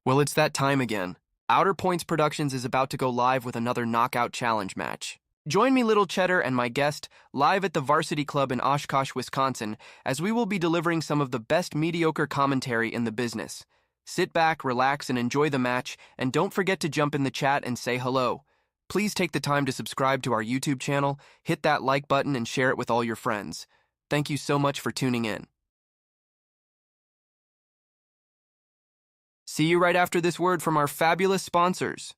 Well, it's that time again. Outer Points Productions is about to go live with another Knockout Challenge match. Join me, Little Cheddar, and my guest live at the Varsity Club in Oshkosh, Wisconsin, as we will be delivering some of the best mediocre commentary in the business. Sit back, relax, and enjoy the match, and don't forget to jump in the chat and say hello. Please take the time to subscribe to our YouTube channel, hit that like button, and share it with all your friends. Thank you so much for tuning in. See you right after this word from our fabulous sponsors.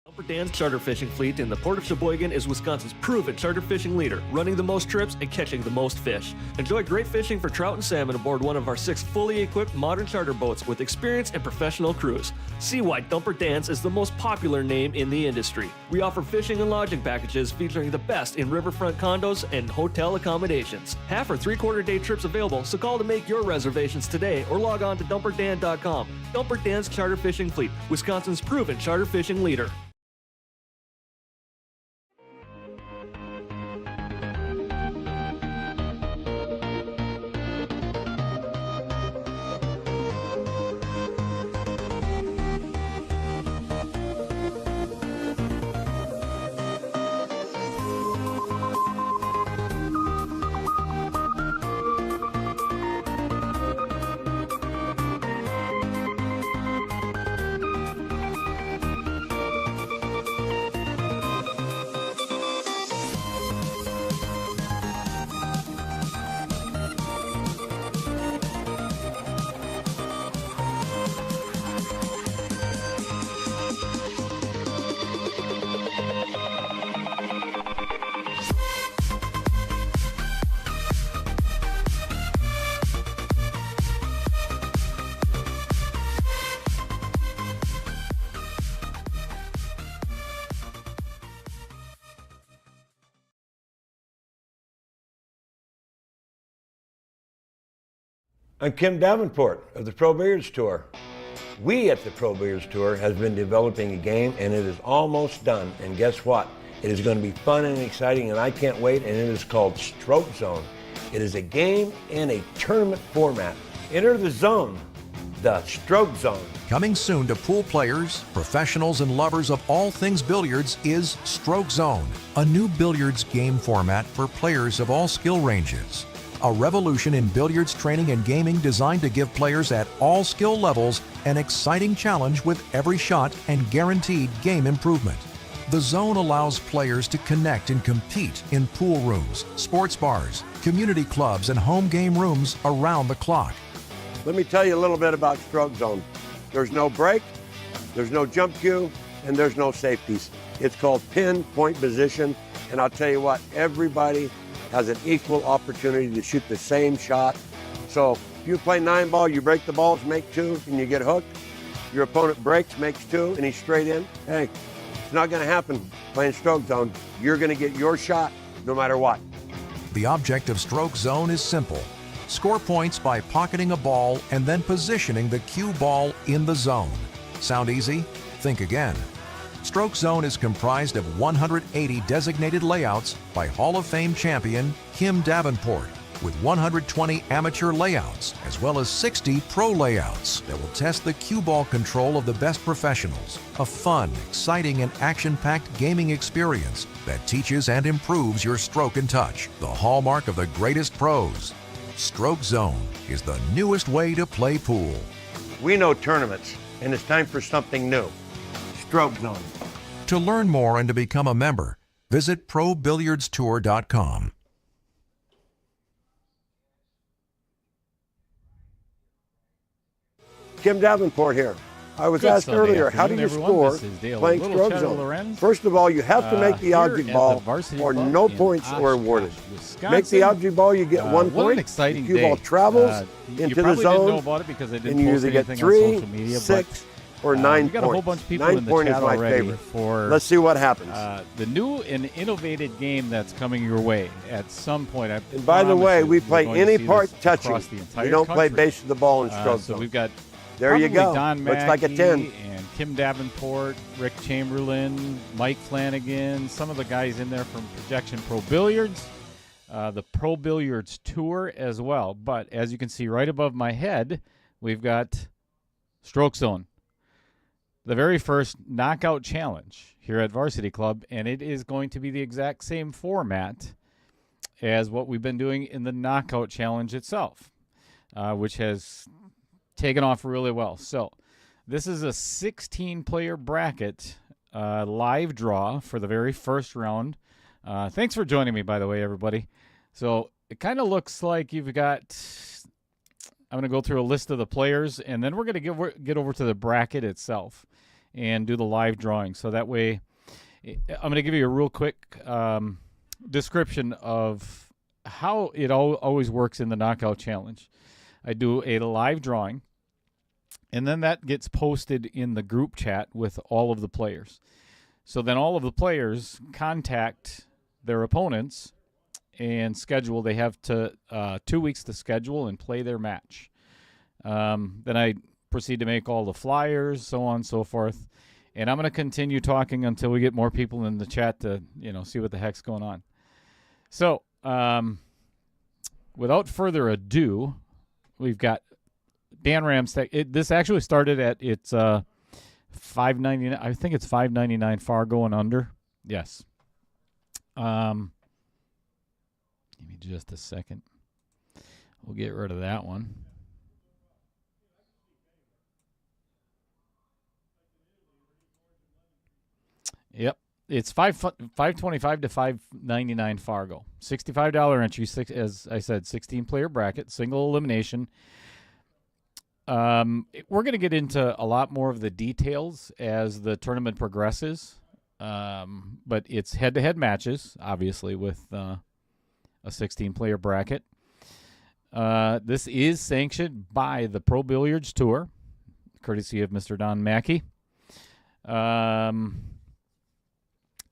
Dumper Dan's charter fishing fleet in the Port of Sheboygan is Wisconsin's proven charter fishing leader, running the most trips and catching the most fish. Enjoy great fishing for trout and salmon aboard one of our 6 fully equipped modern charter boats with experience and professional crews. See why Dumper Dan's is the most popular name in the industry. We offer fishing and lodging packages featuring the best in riverfront condos and hotel accommodations. Half or 3/4 day trips available, so call to make your reservations today or log on to dumperdan.com. Dumper Dan's charter fishing fleet, Wisconsin's proven charter fishing leader. I'm Kim Davenport of the Pro Billiards Tour. We at the Pro Billiards Tour has been developing a game and it is almost done. And guess what? It is going to be fun and exciting and I can't wait, and it is called Stroke Zone. It is a game in a tournament format. Enter the zone, the Stroke Zone. Coming soon to pool players, professionals, and lovers of all things billiards is Stroke Zone, a new billiards game format for players of all skill ranges. A revolution in billiards training and gaming designed to give players at all skill levels an exciting challenge with every shot and guaranteed game improvement. The zone allows players to connect and compete in pool rooms, sports bars, community clubs, and home game rooms around the clock. Let me tell you a little bit about Stroke Zone. There's no break, there's no jump cue, and there's no safeties. It's called pinpoint position, and I'll tell you what, everybody has an equal opportunity to shoot the same shot. So if you play 9-ball, you break the balls, make 2, and you get hooked. Your opponent breaks, makes 2, and he's straight in. Hey, it's not gonna happen playing Stroke Zone. You're gonna get your shot no matter what. The object of Stroke Zone is simple. Score points by pocketing a ball and then positioning the cue ball in the zone. Sound easy? Think again. Stroke Zone is comprised of 180 designated layouts by Hall of Fame champion Kim Davenport, with 120 amateur layouts as well as 60 pro layouts that will test the cue ball control of the best professionals. A fun, exciting, and action-packed gaming experience that teaches and improves your stroke and touch, the hallmark of the greatest pros. Stroke Zone is the newest way to play pool. We know tournaments, and it's time for something new. Stroke Zone. To learn more and to become a member, visit ProBilliardsTour.com. Kim Davenport here. I was Good asked Sunday earlier, how do afternoon, you everyone. score This is Dale playing Little Stroke Cheddar Zone? Lorenz, First of all, you have to make the here object at ball the Varsity or Club no in points are Oshkosh, awarded. Wisconsin. Make the object ball, you get 1 What an point. exciting the cue ball day. travels You into the probably didn't know zone, about it because I and didn't you post either get anything 3, on social media, 6, or but 9 we got a whole bunch of people 9 in the point chat is my already favorite. for Let's see what happens. the new and innovative game that's coming your way at some point. And by the way, we play any part touching. across the entire We don't play country. base of the ball in Stroke So Zone. we've got There you probably go. Don Looks like a Mackey 10. and Kim Davenport, Rick Chamberlain, Mike Flanagan, some of the guys in there from Projection Pro Billiards. the Pro Billiards Tour as well. But as you can see right above my head, we've got Stroke Zone, the very first knockout challenge here at Varsity Club, and it is going to be the exact same format as what we've been doing in the knockout challenge itself, which has taken off really well. So this is a 16-player bracket live draw for the very first round. Thanks for joining me, by the way, everybody. So it kind of looks like you've got, I'm going to go through a list of the players, and then we're going to get over to the bracket itself and do the live drawing. So that way, I'm going to give you a real quick description of how it always works in the Knockout Challenge. I do a live drawing, and then that gets posted in the group chat with all of the players. So then all of the players contact their opponents and schedule. They have to 2 weeks to schedule and play their match. Then I proceed to make all the flyers, so on and so forth. And I'm going to continue talking until we get more people in the chat to, see what the heck's going on. So, without further ado, we've got Dan Ramstack. This actually started at its $5.99. I think it's $5.99 Fargo and under. Yes. Give me just a second. We'll get rid of that one. Yep. It's $5.25 to $5.99 Fargo. $65 entry, as I said, 16-player bracket, single elimination. We're going to get into a lot more of the details as the tournament progresses, but it's head-to-head matches, obviously, with a 16-player bracket. This is sanctioned by the Pro Billiards Tour, courtesy of Mr. Don Mackey.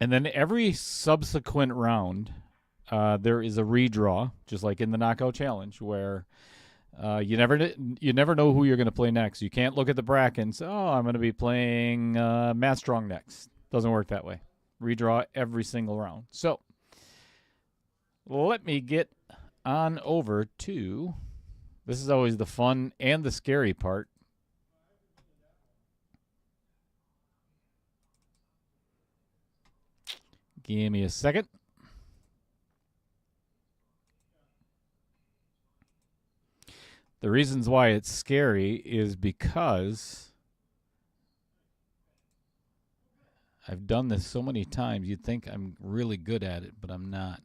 And then every subsequent round, there is a redraw, just like in the Knockout Challenge, where you never know who you're going to play next. You can't look at the bracket and say, "Oh, I'm going to be playing Matt Strong next." Doesn't work that way. Redraw every single round. So let me get on over to. This is always the fun and the scary part. Give me a second. The reasons why it's scary is because I've done this so many times. You'd think I'm really good at it, but I'm not.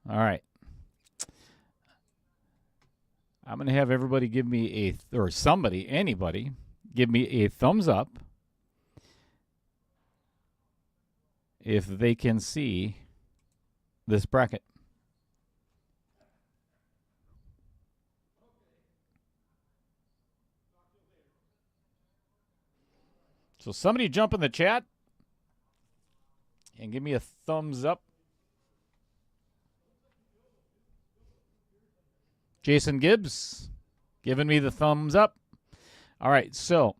All right. I'm going to have everybody give me anybody, give me a thumbs up if they can see this bracket. So somebody jump in the chat and give me a thumbs up. Jason Gibbs giving me the thumbs up. All right, so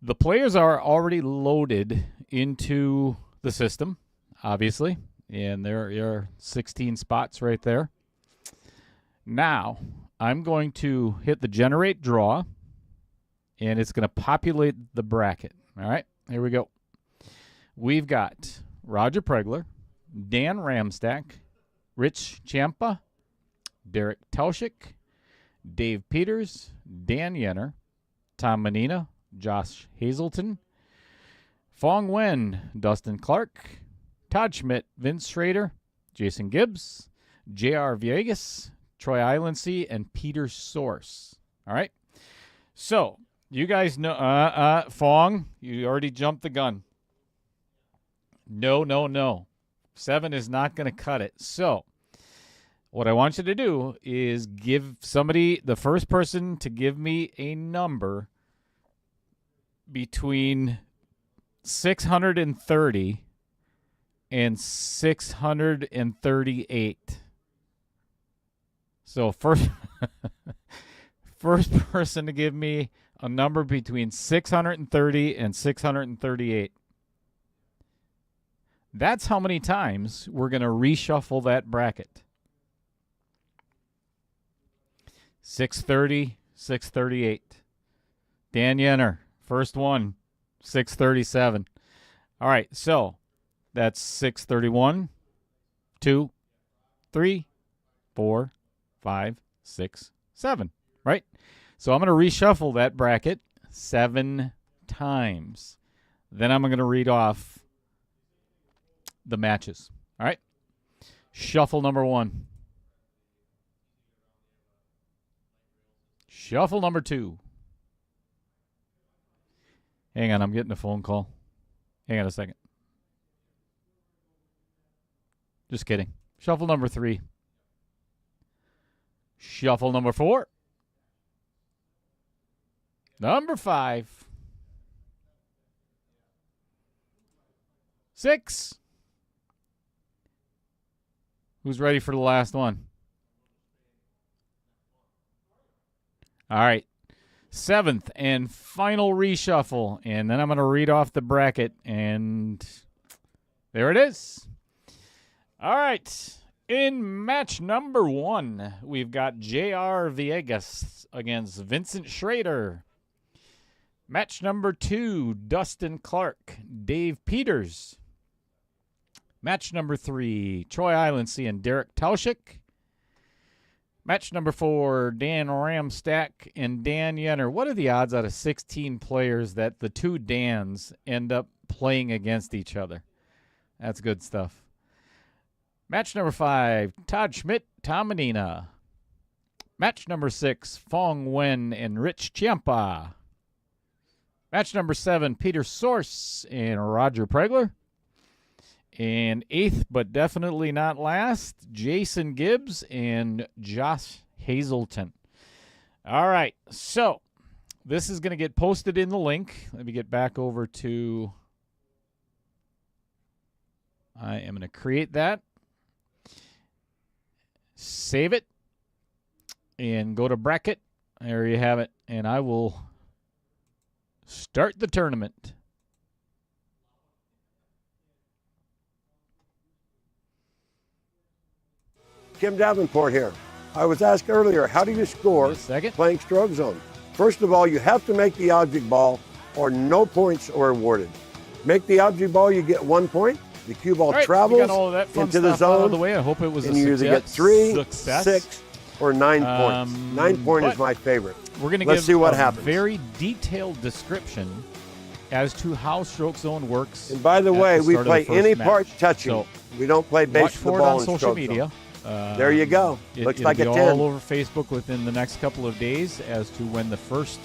the players are already loaded into the system, obviously, and there are 16 spots right there. Now, I'm going to hit the generate draw, and it's going to populate the bracket. All right, here we go. We've got Roger Pregler, Dan Ramstack, Rich Ciampa, Derek Tauschik, Dave Peters, Dan Yenner, Tom Menina, Josh Hazelton, Fong Wen, Dustin Clark, Todd Schmidt, Vince Schrader, Jason Gibbs, J.R. Viegas, Troy Islandsea, and Peter Source. All right? So, you guys know, Fong, you already jumped the gun. No. 7 is not going to cut it. So, what I want you to do is give somebody, the first person to give me a number between 630 and 638. So first person to give me a number between 630 and 638. That's how many times we're going to reshuffle that bracket. 630, 638. Dan Yenner, first one, 637. All right, so that's 631, 2, 3, 4, 5, 6, 7, right? So I'm going to reshuffle that bracket 7 times. Then I'm going to read off the matches. All right? Shuffle number 1. Shuffle number 2. Hang on, I'm getting a phone call. Hang on a second. Just kidding. Shuffle number 3. Shuffle number 4. Number 5. 6. Who's ready for the last one? All right. 7th and final reshuffle. And then I'm going to read off the bracket. And there it is. All right. In match number 1, we've got J.R. Villegas against Vincent Schrader. Match number 2, Dustin Clark, Dave Peters. Match number 3, Troy Islandsey and Derek Tauschik. Match number 4, Dan Ramstack and Dan Yenner. What are the odds out of 16 players that the two Dans end up playing against each other? That's good stuff. Match number 5, Todd Schmidt, Tom Medina. Match number 6, Fong Wen and Rich Chiampa. Match number 7, Peter Source and Roger Pregler. And 8th, but definitely not last, Jason Gibbs and Josh Hazelton. All right, so this is going to get posted in the link. Let me get back over to... I am going to create that. Save it. And go to bracket. There you have it. And I will start the tournament. Kim Davenport here. I was asked earlier, how do you score playing Stroke Zone? First of all, you have to make the object ball or no points are awarded. Make the object ball, you get 1 point. The cue ball travels into the zone. Out of the way. I hope it was and a you success. either get 3, success. 6, or 9 points. 9 point is my favorite. We're going to Let's give see what a happens. very detailed description as to how Stroke Zone works. And by the way, we play any part touching. So we don't play base watch the for it ball on in social Stroke media. Zone. There you go. Looks like a 10. It'll be all over Facebook within the next couple of days as to when the first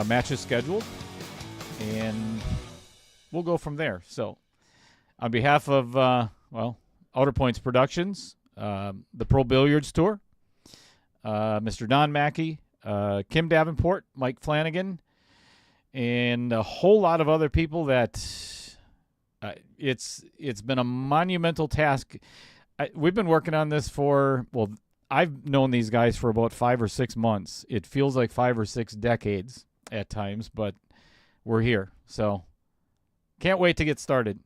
match is scheduled. And we'll go from there. So on behalf of, Outer Points Productions, the Pro Billiards Tour, Mr. Don Mackey, Kim Davenport, Mike Flanagan, and a whole lot of other people that it's been a monumental task. We've been working on this I've known these guys for about 5 or 6 months. It feels like 5 or 6 decades at times, but we're here. So can't wait to get started.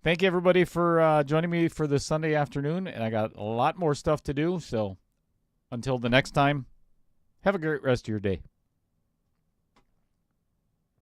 Thank you, everybody, for joining me for this Sunday afternoon, and I got a lot more stuff to do. So until the next time, have a great rest of your day.